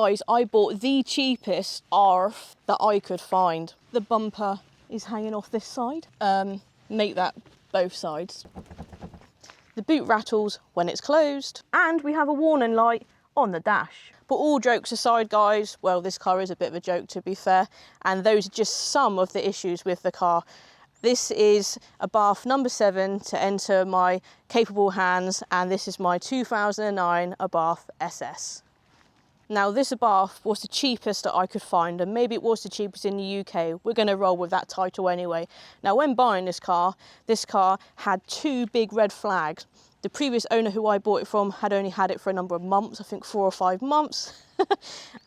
guys, I bought the cheapest Abarth that I could find. The bumper is hanging off this side. Make that both sides. The boot rattles when it's closed, and we have a warning light on the dash. But all jokes aside, guys, well, this car is a bit of a joke, to be fair, and those are just some of the issues with the car. This is Abarth number 7 to enter my capable hands, and this is my 2009 Abarth SS. Now, this Abarth was the cheapest that I could find, and maybe it was the cheapest in the UK. We're going to roll with that title anyway. Now, when buying this car had 2 big red flags. The previous owner who I bought it from had only had it for a number of months, I think 4 or 5 months.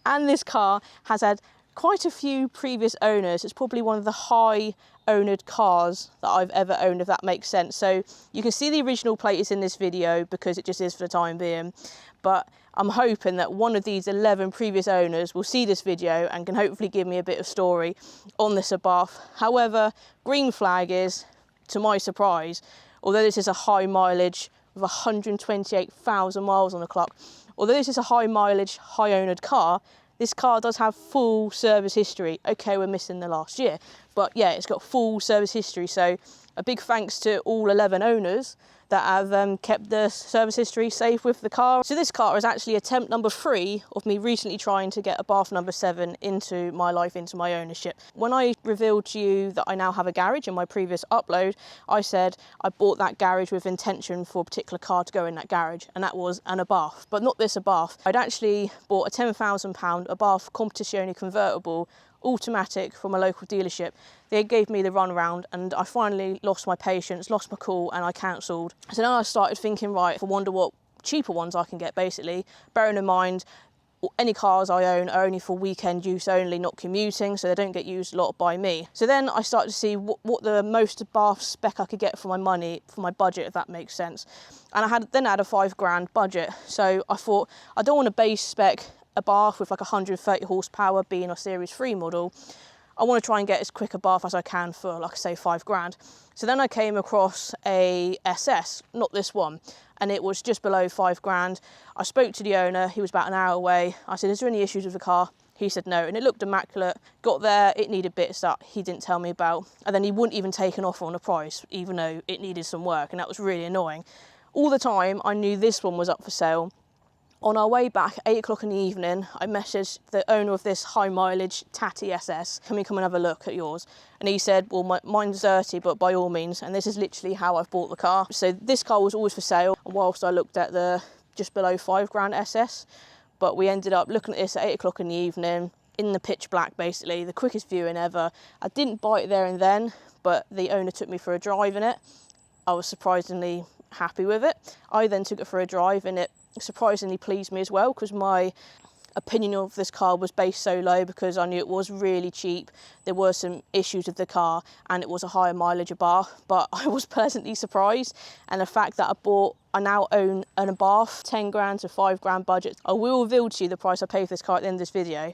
And this car has had quite a few previous owners. It's probably one of the high-owned cars that I've ever owned, if that makes sense. So you can see the original plate is in this video because it just is for the time being. But I'm hoping that one of these 11 previous owners will see this video and can hopefully give me a bit of story on this Abarth. However, green flag is, to my surprise, although this is a high mileage with 128,000 miles on the clock, although this is a high mileage, high owned car, this car does have full service history. Okay, we're missing the last year, but yeah, it's got full service history. So a big thanks to all 11 owners that have kept the service history safe with the car. So this car is actually attempt number 3 of me recently trying to get Abarth number 7 into my life, into my ownership. When I revealed to you that I now have a garage in my previous upload, I said I bought that garage with intention for a particular car to go in that garage, and that was an Abarth, but not this Abarth. I'd actually bought a £10,000 Abarth competition-only convertible automatic from a local dealership. They gave me the run round, and I finally lost my patience, lost my cool, and I cancelled. So now I started thinking, right, I wonder what cheaper ones I can get, basically, bearing in mind any cars I own are only for weekend use only, not commuting, so they don't get used a lot by me. So then I started to see what the most Abarth spec I could get for my money, for my budget, if that makes sense. And I had a £5,000 budget, so I thought I don't want a base spec Abarth with like 130 horsepower being a Series 3 model. I want to try and get as quick a Abarth as I can for, like I say, £5,000. So then I came across a SS, not this one, and it was just below £5,000. I spoke to the owner, he was about an hour away. I said, is there any issues with the car? He said no, and it looked immaculate. Got there, it needed bits that he didn't tell me about, and then he wouldn't even take an offer on the price, even though it needed some work, and that was really annoying. All the time, I knew this one was up for sale. On our way back, 8 o'clock in the evening, I messaged the owner of this high mileage Tatty SS, can we come and have a look at yours? And he said, well, mine's dirty, but by all means, and this is literally how I've bought the car. So this car was always for sale, whilst I looked at the just below £5,000 SS, but we ended up looking at this at 8 o'clock in the evening, in the pitch black, basically, the quickest viewing ever. I didn't buy it there and then, but the owner took me for a drive in it. I was surprisingly happy with it. I then took it for a drive, and it surprisingly pleased me as well, because my opinion of this car was based so low because I knew it was really cheap. There were some issues with the car, and it was a higher mileage Abarth, but I was pleasantly surprised. And the fact that I now own an Abarth, 10 grand to £5,000 budget. I will reveal to you the price I paid for this car at the end of this video.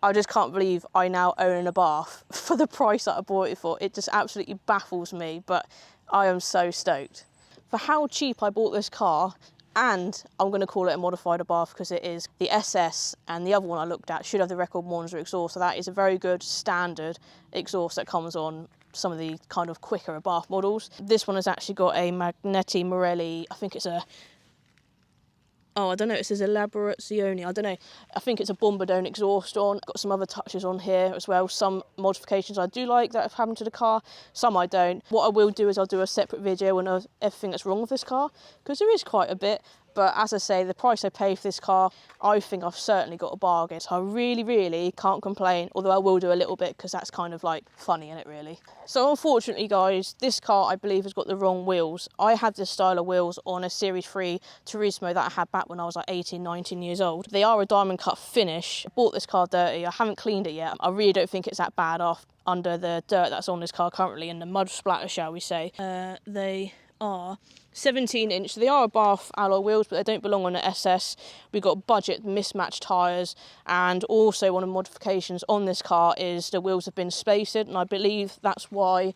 I just can't believe I now own an Abarth for the price that I bought it for. It just absolutely baffles me, but I am so stoked. For how cheap I bought this car, and I'm going to call it a modified Abarth because it is, the SS and the other one I looked at should have the record Monza exhaust, so that is a very good standard exhaust that comes on some of the kind of quicker Abarth models. This one has actually got a Magneti Morelli, I think it's a, oh, I don't know, it says Elaborazione, I don't know. I think it's a Bombardone exhaust on. Got some other touches on here as well. Some modifications I do like that have happened to the car, some I don't. What I will do is I'll do a separate video on everything that's wrong with this car, because there is quite a bit. But as I say, the price I paid for this car, I think I've certainly got a bargain. So I really can't complain, although I will do a little bit because that's kind of like funny in it, really. So unfortunately, guys, this car I believe has got the wrong wheels. I had this style of wheels on a Series 3 Turismo that I had back when I was like 18, 19 years old. They are a diamond cut finish. I bought this car dirty. I haven't cleaned it yet. I really don't think it's that bad off under the dirt that's on this car currently and the mud splatter, shall we say. They are 17-inch. So they are Abarth alloy wheels, but they don't belong on an SS. We've got budget mismatched tyres, and also one of the modifications on this car is the wheels have been spaced, and I believe that's why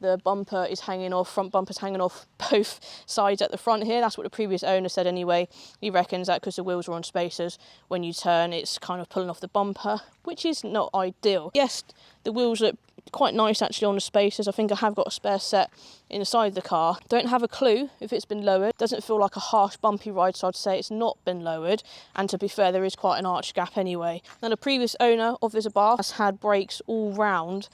the bumper is hanging off, front bumper's hanging off both sides at the front here. That's what the previous owner said anyway. He reckons that because the wheels are on spacers, when you turn, it's kind of pulling off the bumper, which is not ideal. Yes, the wheels look quite nice actually on the spacers. I think I have got a spare set inside the car. Don't have a clue if it's been lowered. Doesn't feel like a harsh bumpy ride, so I'd say it's not been lowered. And to be fair, there is quite an arch gap anyway. Now the previous owner of this Abarth has had brakes all round,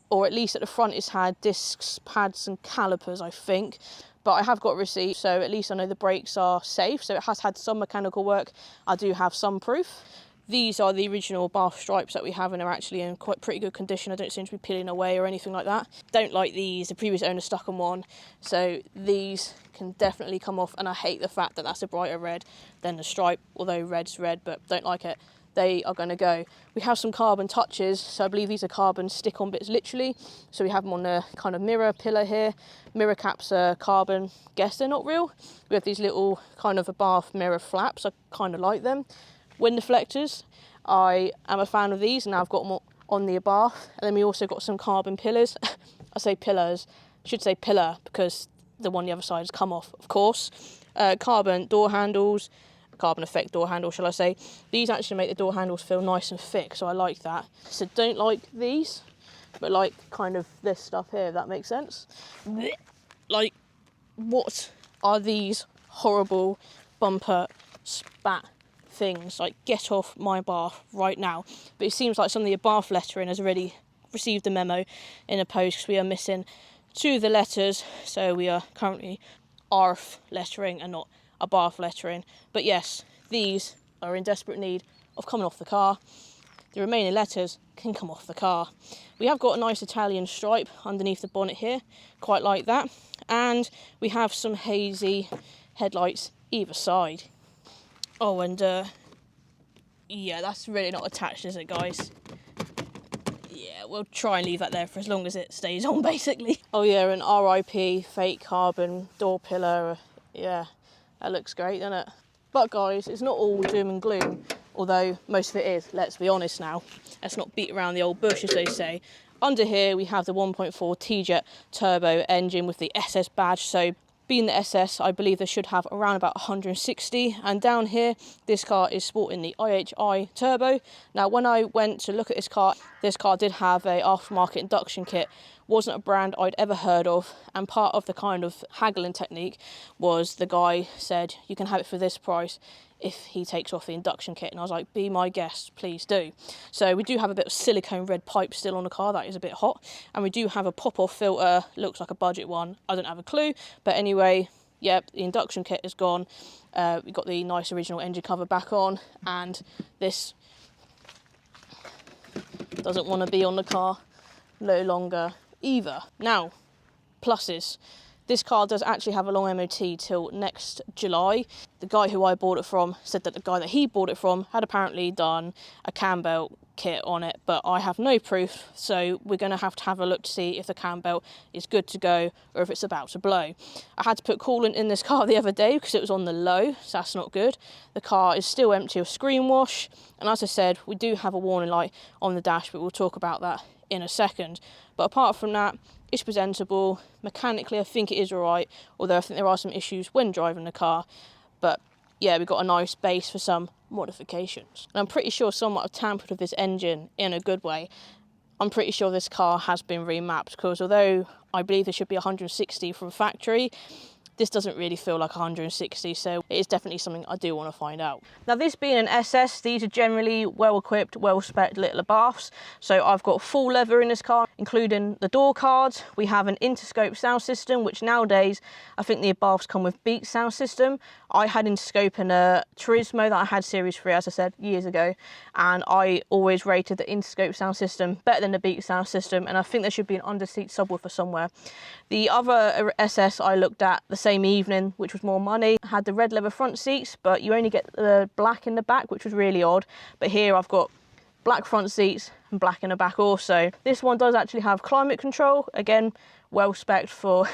or at least at the front it's had discs, pads and calipers, I think. But I have got receipts, so at least I know the brakes are safe. So it has had some mechanical work. I do have some proof. These are the original Abarth stripes that we have, and they're actually in quite pretty good condition. I don't seem to be peeling away or anything like that. Don't like these. The previous owner stuck them on, so these can definitely come off, and I hate the fact that that's a brighter red than the stripe, although red's red, but don't like it. They are going to go. We have some carbon touches, so I believe these are carbon stick-on bits literally. So we have them on the kind of mirror pillar here. Mirror caps are carbon. Guess they're not real. We have these little kind of Abarth mirror flaps. I kind of like them. Wind deflectors, I am a fan of these, and now I've got them on the Abarth. And then we also got some carbon pillars. I say pillars, I should say pillar, because the one on the other side has come off, of course. Carbon door handles, carbon effect door handle, shall I say. These actually make the door handles feel nice and thick, so I like that. So don't like these, but like kind of this stuff here, if that makes sense. Like, what are these horrible bumper spat things? Like, get off my Abarth right now. But it seems like some of the Abarth lettering has already received a memo in a post, because we are missing 2 of the letters, so we are currently ARF lettering and not Abarth lettering. But yes, these are in desperate need of coming off the car. The remaining letters can come off the car. We have got a nice Italian stripe underneath the bonnet here, quite like that, and we have some hazy headlights either side. Oh, and yeah, that's really not attached, is it, guys? Yeah, we'll try and leave that there for as long as it stays on, basically. Oh yeah, an RIP fake carbon door pillar. Yeah, that looks great, doesn't it? But guys, it's not all doom and gloom, although most of it is, let's be honest now. Let's not beat around the old bush, as they say. Under here, we have the 1.4 T-Jet turbo engine with the SS badge, so being the SS, I believe they should have around about 160. And down here, this car is sporting the IHI turbo. Now, when I went to look at this car did have a aftermarket induction kit. Wasn't a brand I'd ever heard of. And part of the kind of haggling technique was the guy said, you can have it for this price if he takes off the induction kit. And I was like, be my guest, please do. So we do have a bit of silicone red pipe still on the car. That is a bit hot. And we do have a pop-off filter. Looks like a budget one. I don't have a clue. But anyway, yep, the induction kit is gone. We've got the nice original engine cover back on. And this doesn't want to be on the car no longer either. Now, pluses. This car does actually have a long MOT till next July. The guy who I bought it from said that the guy that he bought it from had apparently done a cam belt kit on it, but I have no proof, so we're going to have a look to see if the cam belt is good to go or if it's about to blow. I had to put coolant in this car the other day because it was on the low, so that's not good. The car is still empty of screen wash, and as I said, we do have a warning light on the dash, but we'll talk about that in a second. But apart from that, it's presentable. Mechanically, I think it is alright, although I think there are some issues when driving the car. But yeah, we've got a nice base for some modifications. And I'm pretty sure someone might have tampered with this engine in a good way. I'm pretty sure this car has been remapped, because although I believe there should be 160 from factory, this doesn't really feel like 160, so it is definitely something I do want to find out. Now, this being an SS, these are generally well-equipped, well-spec'd little Abarths. So I've got full leather in this car, including the door cards. We have an Interscope sound system, which nowadays, I think the Abarths come with Beat sound system. I had Interscope in a Turismo that I had Series 3, as I said, years ago. And I always rated the Interscope sound system better than the Beat sound system. And I think there should be an under-seat subwoofer somewhere. The other SS I looked at the same evening, which was more money, had the red leather front seats, but you only get the black in the back, which was really odd. But here I've got black front seats and black in the back also. This one does actually have climate control, again, well spec'd for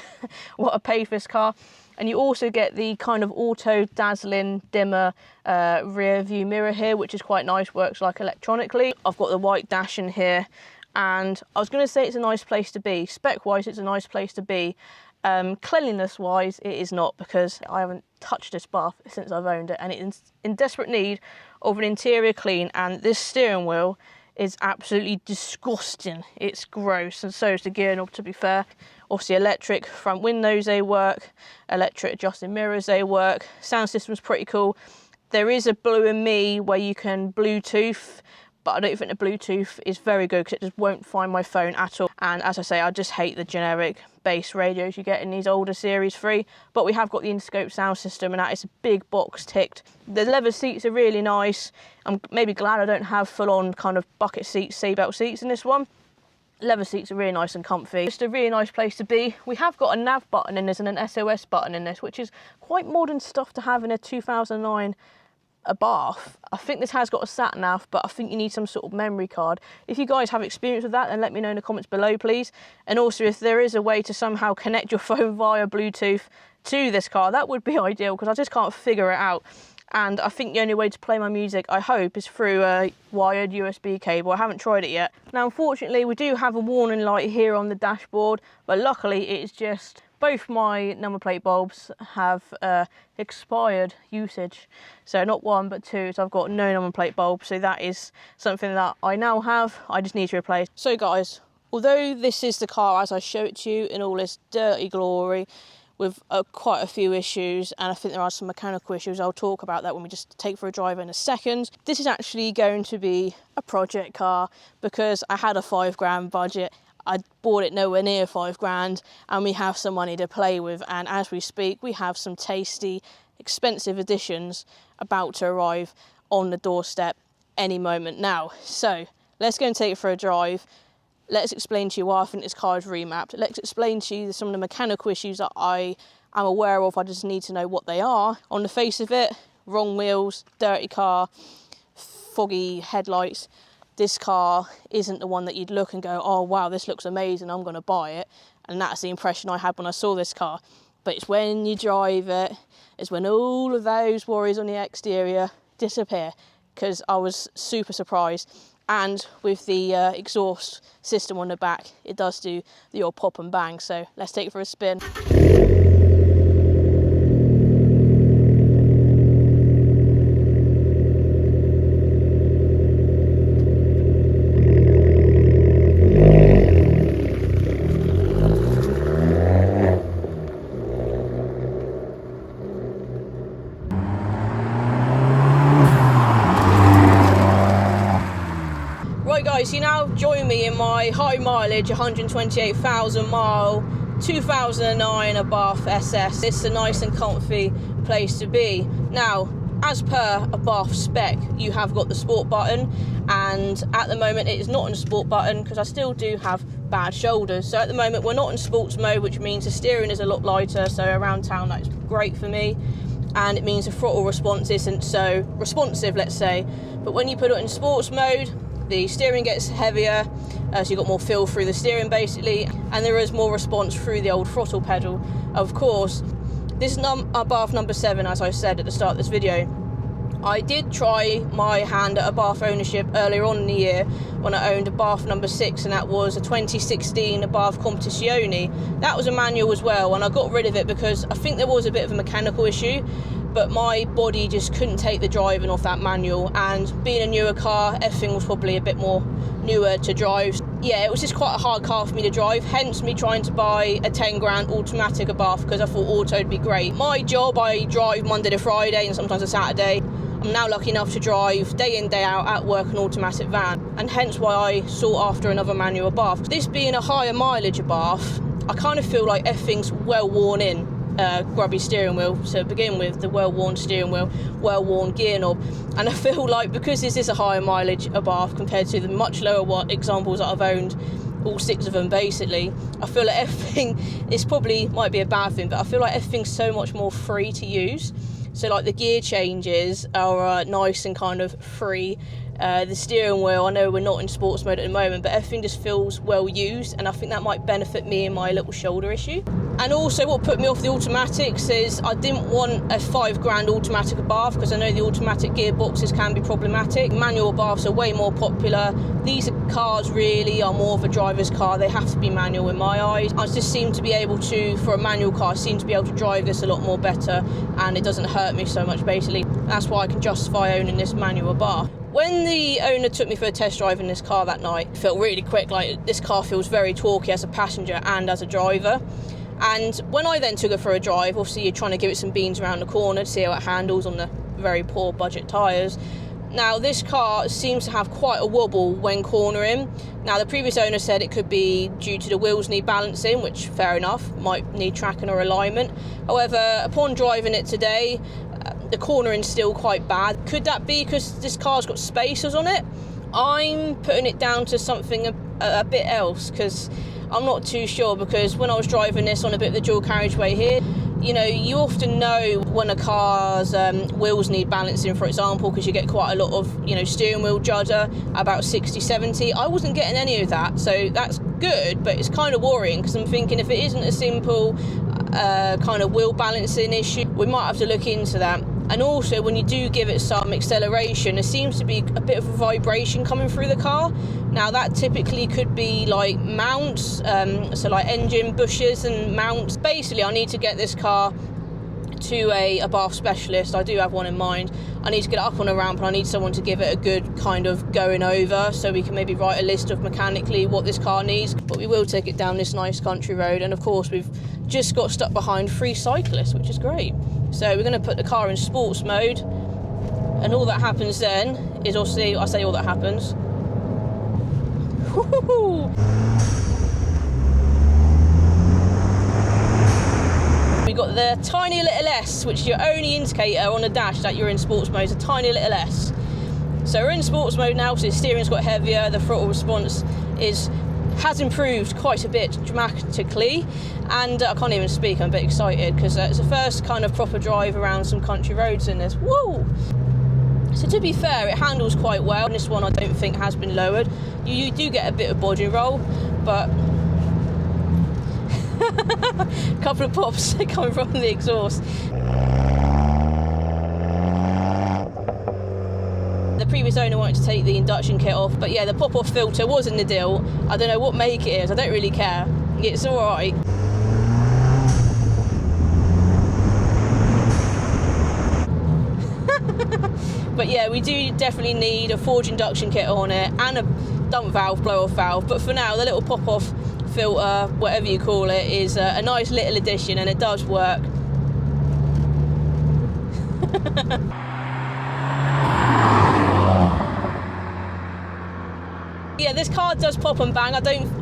what I paid for this car. And you also get the kind of auto dazzling dimmer rear view mirror here, which is quite nice, works like electronically. I've got the white dash in here, and I was going to say it's a nice place to be. Spec-wise, it's a nice place to be. Cleanliness-wise, it is not, because I haven't touched this bath since I've owned it, and it's in desperate need of an interior clean, and this steering wheel is absolutely disgusting. It's gross, and so is the gear knob, to be fair. Obviously electric front windows, they work. Electric adjusting mirrors, they work. Sound system's pretty cool. There is a Blue and Me where you can Bluetooth, but I don't think the Bluetooth is very good because it just won't find my phone at all. And as I say, I just hate the generic bass radios you get in these older Series 3. But we have got the Interscope sound system, and that is a big box ticked. The leather seats are really nice. I'm maybe glad I don't have full-on kind of bucket seats, seatbelt seats in this one. Leather seats are really nice and comfy. Just a really nice place to be. We have got a nav button in this and an SOS button in this, which is quite modern stuff to have in a 2009 Abarth. I think this has got a sat nav, but I think you need some sort of memory card. If you guys have experience with that, then let me know in the comments below, please. And also, if there is a way to somehow connect your phone via Bluetooth to this car, that would be ideal, because I just can't figure it out. And I think the only way to play my music, I hope, is through a wired USB cable. I haven't tried it yet. Now, unfortunately, we do have a warning light here on the dashboard, but luckily it's just both my number plate bulbs have expired usage. So not one, but two. So I've got no number plate bulb. So that is something that I now have. I just need to replace. So guys, although this is the car as I show it to you in all this dirty glory, with quite a few issues, and I think there are some mechanical issues. I'll talk about that when we just take for a drive in a second. This is actually going to be a project car because I had a £5 budget. I bought it nowhere near £5, and we have some money to play with. And as we speak, we have some tasty, expensive additions about to arrive on the doorstep any moment now. So let's go and take it for a drive. Let's explain to you why I think this car is remapped. Let's explain to you some of the mechanical issues that I am aware of. I just need to know what they are. On the face of it, wrong wheels, dirty car, foggy headlights. This car isn't the one that you'd look and go, oh wow, this looks amazing, I'm going to buy it. And that's the impression I had when I saw this car. But it's when you drive it, it's when all of those worries on the exterior disappear, because I was super surprised. And with the exhaust system on the back, it does do the old pop and bang. So let's take it for a spin. Right guys, you now join me in my high mileage 128,000 mile 2009 Abarth SS. It's a nice and comfy place to be. Now, as per Abarth spec, you have got the sport button, and at the moment it is not in the sport button because I still do have bad shoulders. So at the moment we're not in sports mode, which means the steering is a lot lighter, so around town that is great for me. And it means the throttle response isn't so responsive, let's say. But when you put it in sports mode, the steering gets heavier, so you've got more feel through the steering basically, and there is more response through the old throttle pedal. Of course, this is Abarth number 7, as I said at the start of this video. I did try my hand at Abarth ownership earlier on in the year when I owned Abarth number 6, and that was a 2016 Abarth Competizione. That was a manual as well, and I got rid of it because I think there was a bit of a mechanical issue, but my body just couldn't take the driving off that manual, and being a newer car, everything was probably a bit more newer to drive. Yeah, it was just quite a hard car for me to drive, hence me trying to buy a 10 grand automatic Abarth because I thought auto would be great. My job, I drive Monday to Friday and sometimes a Saturday. I'm now lucky enough to drive day in, day out at work an automatic van, and hence why I sought after another manual Abarth. This being a higher mileage Abarth, I kind of feel like everything's well worn in. Grubby steering wheel to begin with, the well-worn steering wheel, well-worn gear knob, and I feel like because this is a higher mileage Abarth compared to the much lower examples that I've owned, all 6 of them basically, I feel like everything, this probably might be a bad thing, but I feel like everything's so much more free to use. So like the gear changes are nice and kind of free. The steering wheel, I know we're not in sports mode at the moment, but everything just feels well used, and I think that might benefit me in my little shoulder issue. And also what put me off the automatics is I didn't want a £5 automatic Abarth, because I know the automatic gearboxes can be problematic. Manual Abarths are way more popular. These cars really are more of a driver's car. They have to be manual in my eyes. I just seem to be able to, for a manual car, I seem to be able to drive this a lot more better, and it doesn't hurt me so much basically. That's why I can justify owning this manual Abarth. When the owner took me for a test drive in this car that night, it felt really quick. Like, this car feels very torquey as a passenger and as a driver. And when I then took it for a drive, obviously you're trying to give it some beans around the corner to see how it handles on the very poor budget tyres. Now, this car seems to have quite a wobble when cornering. Now, the previous owner said it could be due to the wheels need balancing, which, fair enough, might need tracking or alignment. However, upon driving it today, the cornering's still quite bad. Could that be because this car's got spacers on it? I'm putting it down to something a bit else, because I'm not too sure, because when I was driving this on a bit of the dual carriageway here, you know, you often know when a car's wheels need balancing, for example, because you get quite a lot of, you know, steering wheel judder, about 60, 70. I wasn't getting any of that, so that's good, but it's kind of worrying, because I'm thinking if it isn't a simple kind of wheel balancing issue, we might have to look into that. And also, when you do give it some acceleration, there seems to be a bit of a vibration coming through the car. Now, that typically could be like mounts, so like engine bushes and mounts. Basically, I need to get this car to a Abarth specialist. I do have one in mind. I need to get it up on a ramp, and I need someone to give it a good kind of going over, so we can maybe write a list of mechanically what this car needs. But we will take it down this nice country road, and of course we've just got stuck behind 3 cyclists, which is great. So we're going to put the car in sports mode, and all that happens then is, obviously, I say all that happens. Woo-hoo-hoo. We've got the tiny little S, which is your only indicator on the dash that you're in sports mode, is a tiny little S. So we're in sports mode now, so the steering's got heavier, the throttle response has improved quite a bit dramatically, and I can't even speak, I'm a bit excited, because it's the first kind of proper drive around some country roads in this. Woo! So to be fair, it handles quite well. This one I don't think has been lowered. You do get a bit of body roll, but a couple of pops coming from the exhaust. The previous owner wanted to take the induction kit off, but yeah, the pop-off filter was in the deal. I don't know what make it is, I don't really care. It's alright. But yeah, we do definitely need a forged induction kit on it, and a dump valve, blow-off valve. But for now, the little pop-off filter, whatever you call it, is a nice little addition, and it does work. Yeah, this car does pop and bang.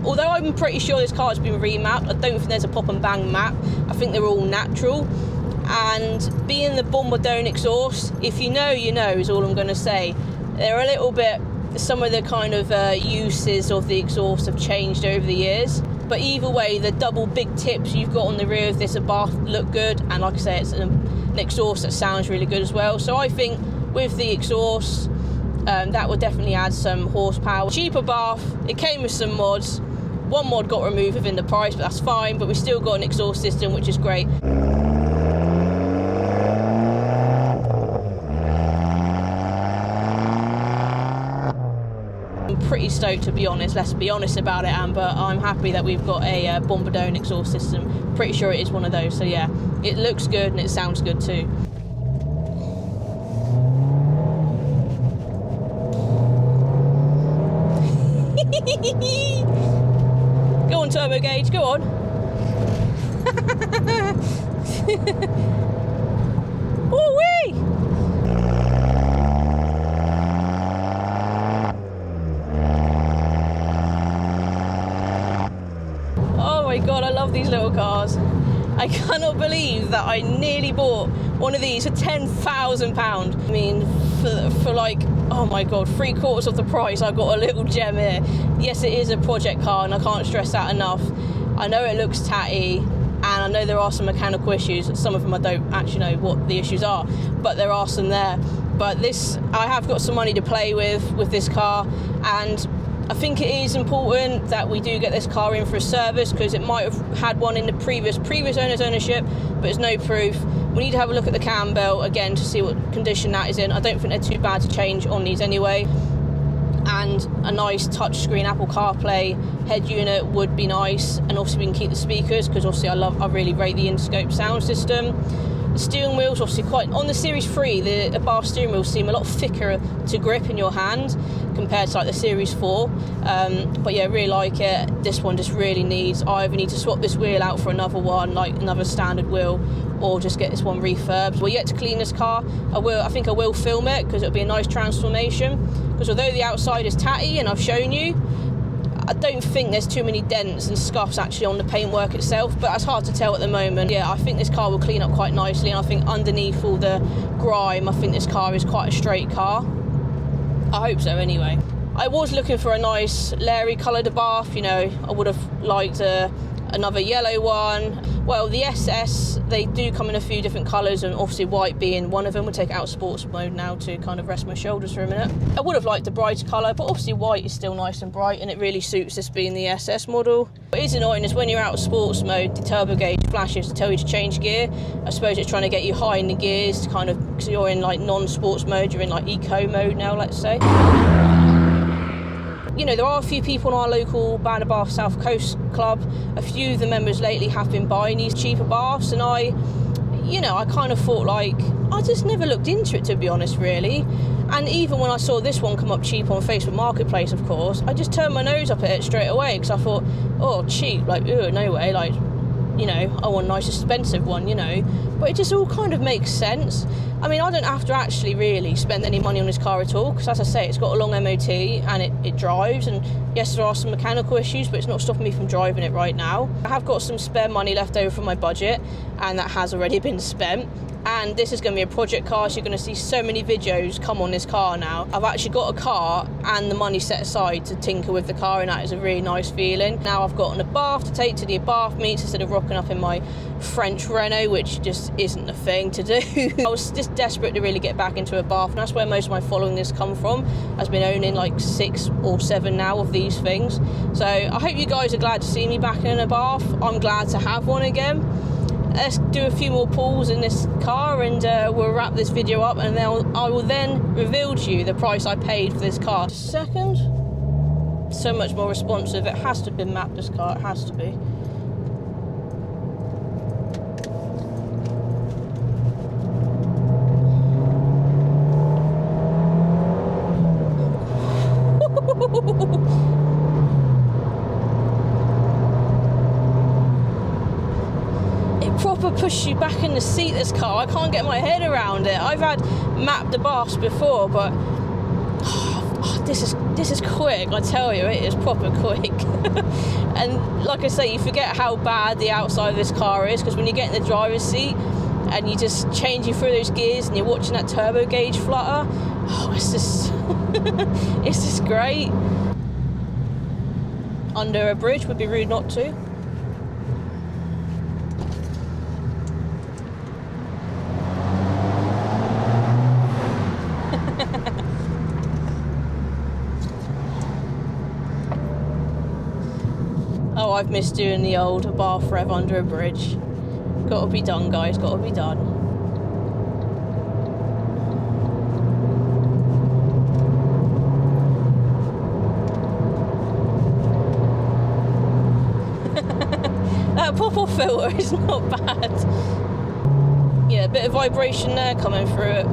Although I'm pretty sure this car has been remapped, I don't think there's a pop and bang map. I think they're all natural. And being the Bombardone exhaust, if you know, you know, is all I'm going to say. They're a little bit, some of the kind of uses of the exhaust have changed over the years. But either way, the double big tips you've got on the rear of this Abarth look good. And like I say, it's an exhaust that sounds really good as well. So I think with the exhaust, that would definitely add some horsepower. Cheap Abarth, it came with some mods. One mod got removed within the price, but that's fine. But we still got an exhaust system, which is great. Pretty stoked, to be honest. Let's be honest about it, Amber. I'm happy that we've got a Bombardone exhaust system. Pretty sure it is one of those, so yeah, it looks good and it sounds good too. Go on, Turbo Gauge, go on. Ooh-wee! Oh my god, I love these little cars. I cannot believe that I nearly bought one of these for £10,000. I mean, for like, oh my god, 3/4 of the price, I got a little gem here. Yes, it is a project car, and I can't stress that enough. I know it looks tatty, and I know there are some mechanical issues. Some of them I don't actually know what the issues are, but there are some there. but I have got some money to play with this car, and I think it is important that we do get this car in for a service, because it might have had one in the previous owner's ownership, but there's no proof. We need to have a look at the cam belt again to see what condition that is in. I don't think they're too bad to change on these anyway. And a nice touchscreen Apple CarPlay head unit would be nice, and obviously we can keep the speakers, because obviously I really rate the Interscope sound system. The steering wheels obviously on the Series 3, the Abarth steering wheels seem a lot thicker to grip in your hand compared to like the Series 4, but yeah, really like it. This one just really needs, I either need to swap this wheel out for another one, like another standard wheel, or just get this one refurbed. We're yet to clean this car. I think I will film it, because it'll be a nice transformation, because although the outside is tatty and I've shown you, I don't think there's too many dents and scuffs actually on the paintwork itself, but that's hard to tell at the moment. Yeah, I think this car will clean up quite nicely, and I think underneath all the grime, I think this car is quite a straight car. I hope so anyway. I was looking for a nice Larry coloured Abarth, you know, I would have liked another yellow one. Well, the SS, they do come in a few different colours, and obviously white being one of them. We'll take it out of sports mode now to kind of rest my shoulders for a minute. I would have liked a brighter colour, but obviously white is still nice and bright, and it really suits this being the SS model. What is annoying is when you're out of sports mode, the turbo gauge flashes to tell you to change gear. I suppose it's trying to get you high in the gears to kind of, because you're in like non-sports mode, you're in like eco mode now, let's say. You know, there are a few people in our local Band Abarth South Coast Club. A few of the members lately have been buying these cheaper Abarths, and I kind of thought, like, I just never looked into it, to be honest, really. And even when I saw this one come up cheap on Facebook Marketplace, of course, I just turned my nose up at it straight away, because I thought, oh, cheap, like, no way, like, you know, I want a nice expensive one, you know. But it just all kind of makes sense. I mean, I don't have to actually really spend any money on this car at all, because as I say, it's got a long MOT and it drives, and yes, there are some mechanical issues, but it's not stopping me from driving it right now. I have got some spare money left over from my budget, and that has already been spent. And this is going to be a project car, so you're going to see so many videos come on this car now. I've actually got a car and the money set aside to tinker with the car, and that is a really nice feeling. Now I've got an Abarth to take to the Abarth meets instead of rocking up in my French Renault, which just isn't the thing to do. I was just desperate to really get back into a Abarth, and that's where most of my following has come from. I've been owning like 6 or 7 now of these things. So I hope you guys are glad to see me back in an Abarth. I'm glad to have one again. Let's do a few more pulls in this car, and we'll wrap this video up, and then I will then reveal to you the price I paid for this car. Second, so much more responsive. It has to have been mapped, this car, it has to be. Proper push you back in the seat, this car. I can't get my head around it. I've had mapped Abarths before, but this is quick, I tell you, it is proper quick. And like I say, you forget how bad the outside of this car is, because when you get in the driver's seat and you just changing through those gears and you're watching that turbo gauge flutter, it's just it's just great. Under a bridge would be rude not to. Oh, I've missed doing the old Abarth rev under a bridge. Gotta be done, guys, gotta be done. That pop-off filter is not bad. Yeah, a bit of vibration there coming through it.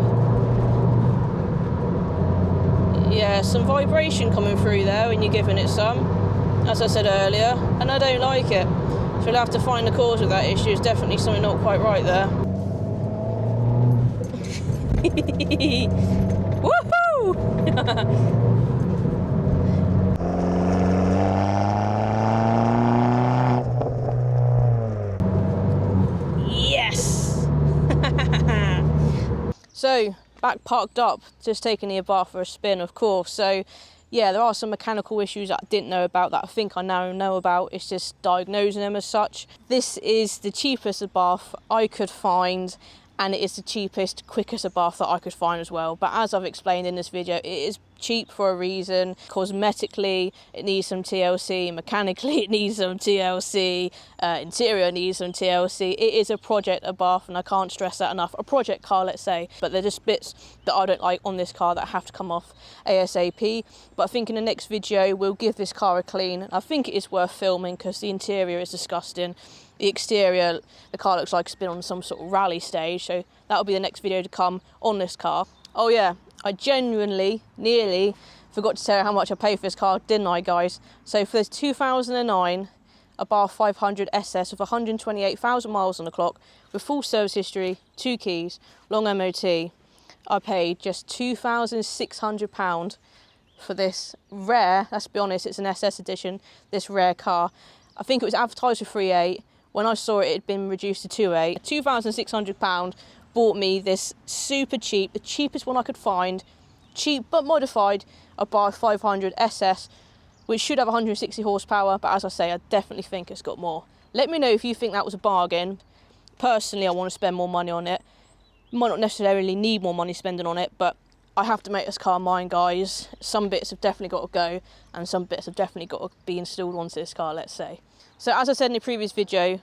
Yeah, some vibration coming through there when you're giving it some, as I said earlier, and I don't like it. So we'll have to find the cause of that issue. It's definitely something not quite right there. Woohoo! Yes! So, back parked up, just taking the Abarth for a spin, of course. So yeah, there are some mechanical issues that I didn't know about that I think I now know about. It's just diagnosing them as such. This is the cheapest Abarth I could find, and it is the cheapest, quickest Abarth that I could find as well. But as I've explained in this video, it is cheap for a reason. Cosmetically, it needs some TLC. Mechanically, it needs some TLC. Interior needs some TLC. It is a project Abarth, and I can't stress that enough. A project car, let's say, but they're just bits that I don't like on this car that have to come off ASAP. But I think in the next video, we'll give this car a clean. I think it is worth filming because the interior is disgusting. The exterior, the car looks like it's been on some sort of rally stage, so that'll be the next video to come on this car. Oh yeah, I genuinely, nearly forgot to tell you how much I paid for this car, didn't I, guys? So for this 2009 Abarth 500 SS with 128,000 miles on the clock, with full service history, 2 keys, long MOT, I paid just £2,600 for this rare, let's be honest, it's an SS edition, this rare car. I think it was advertised for 3.8. When I saw it, it had been reduced to 2.8. £2,600 bought me this super cheap, the cheapest one I could find, cheap but modified Abarth 500 SS, which should have 160 horsepower, but as I say, I definitely think it's got more. Let me know if you think that was a bargain. Personally, I want to spend more money on it. Might not necessarily need more money spending on it, but I have to make this car mine, guys. Some bits have definitely got to go, and some bits have definitely got to be installed onto this car, let's say. So as I said in the previous video,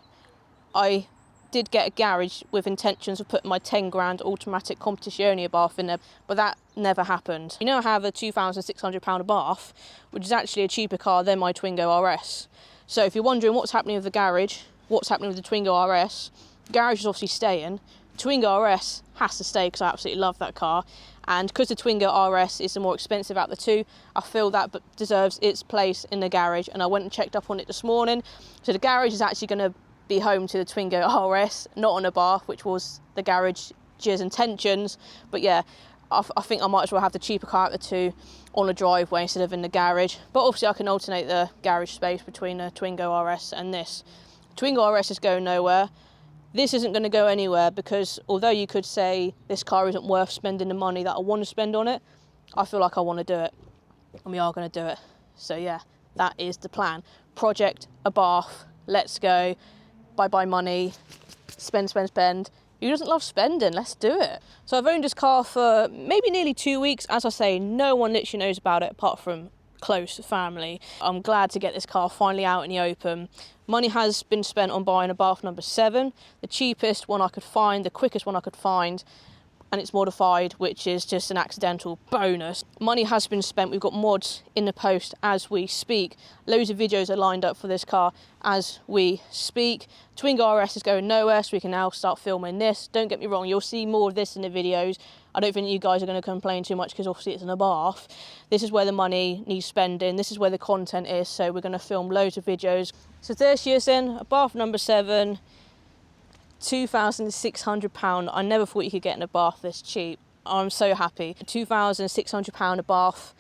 I did get a garage with intentions of putting my 10 grand automatic Competizione Abarth in there, but that never happened. You know, I have a £2,600 Abarth, which is actually a cheaper car than my Twingo RS. So if you're wondering what's happening with the garage, what's happening with the Twingo RS, the garage is obviously staying. Twingo RS has to stay because I absolutely love that car, and because the Twingo RS is the more expensive out of the two, I feel that deserves its place in the garage, and I went and checked up on it this morning. So the garage is actually going to be home to the Twingo RS, not an Abarth, which was the garage's intentions. But yeah, I think I might as well have the cheaper car out of the two on the driveway instead of in the garage. But obviously I can alternate the garage space between the Twingo RS and this. Twingo RS is going nowhere. This isn't going to go anywhere because although you could say this car isn't worth spending the money that I want to spend on it, I feel like I want to do it, and we are going to do it. So yeah, that is the plan. Project Abarth, let's go. Bye money, spend. Who doesn't love spending? Let's do it. So I've owned this car for maybe nearly 2 weeks. As I say, no one literally knows about it apart from close family. I'm glad to get this car finally out in the open. Money has been spent on buying a Abarth number 7, the cheapest one I could find, the quickest one I could find, and it's modified, which is just an accidental bonus. Money has been spent. We've got mods in the post as we speak. Loads of videos are lined up for this car as we speak. Twingo RS is going nowhere, so we can now start filming this. Don't get me wrong, you'll see more of this in the videos. I don't think you guys are going to complain too much because obviously it's an Abarth. This is where the money needs spending. This is where the content is, so we're going to film loads of videos. So 30 years in, Abarth number 7, £2,600. I never thought you could get an Abarth this cheap. I'm so happy. £2,600 Abarth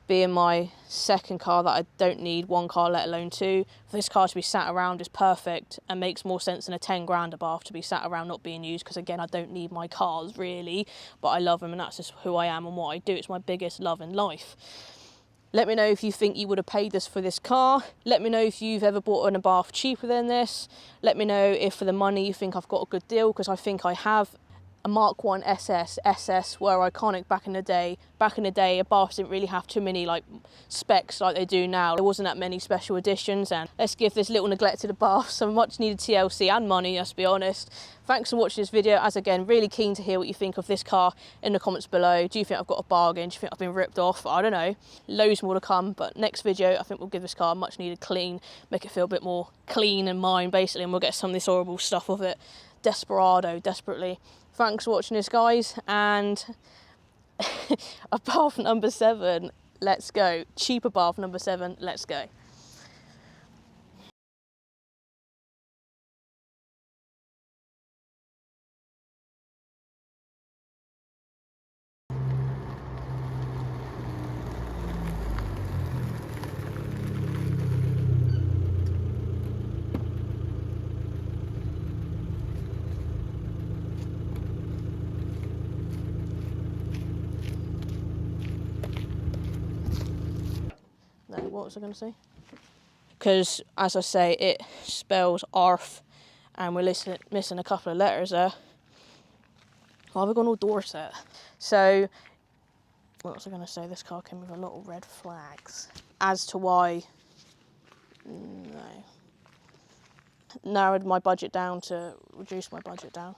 being my second car that I don't need one car, let alone two. For this car to be sat around is perfect and makes more sense than a 10 grand Abarth to be sat around not being used, because again, I don't need my cars really, but I love them and that's just who I am and what I do. It's my biggest love in life. Let me know if you think you would have paid this for this car. Let me know if you've ever bought an Abarth cheaper than this. Let me know if for the money you think I've got a good deal, because I think I have. A Mark 1 SS were iconic back in the day. Back in the day, Abarths didn't really have too many like specs like they do now. There wasn't that many special editions, and let's give this little neglected Abarth some much needed TLC and money, let's be honest. Thanks for watching this video. As again, really keen to hear what you think of this car in the comments below. Do you think I've got a bargain? Do you think I've been ripped off? I don't know. Loads more to come, but next video I think we'll give this car a much needed clean, make it feel a bit more clean and mine basically, and we'll get some of this horrible stuff off it. Desperately. Thanks for watching this, guys, and Abarth number 7, let's go. Cheap Abarth number 7, let's go. No, what was I going to say? Because, as I say, it spells ARF, and we're missing a couple of letters there. Why have I gone all Dorset? So, what was I going to say? This car came with a lot of red flags. As to why, no. Narrowed my budget down to reduce my budget down.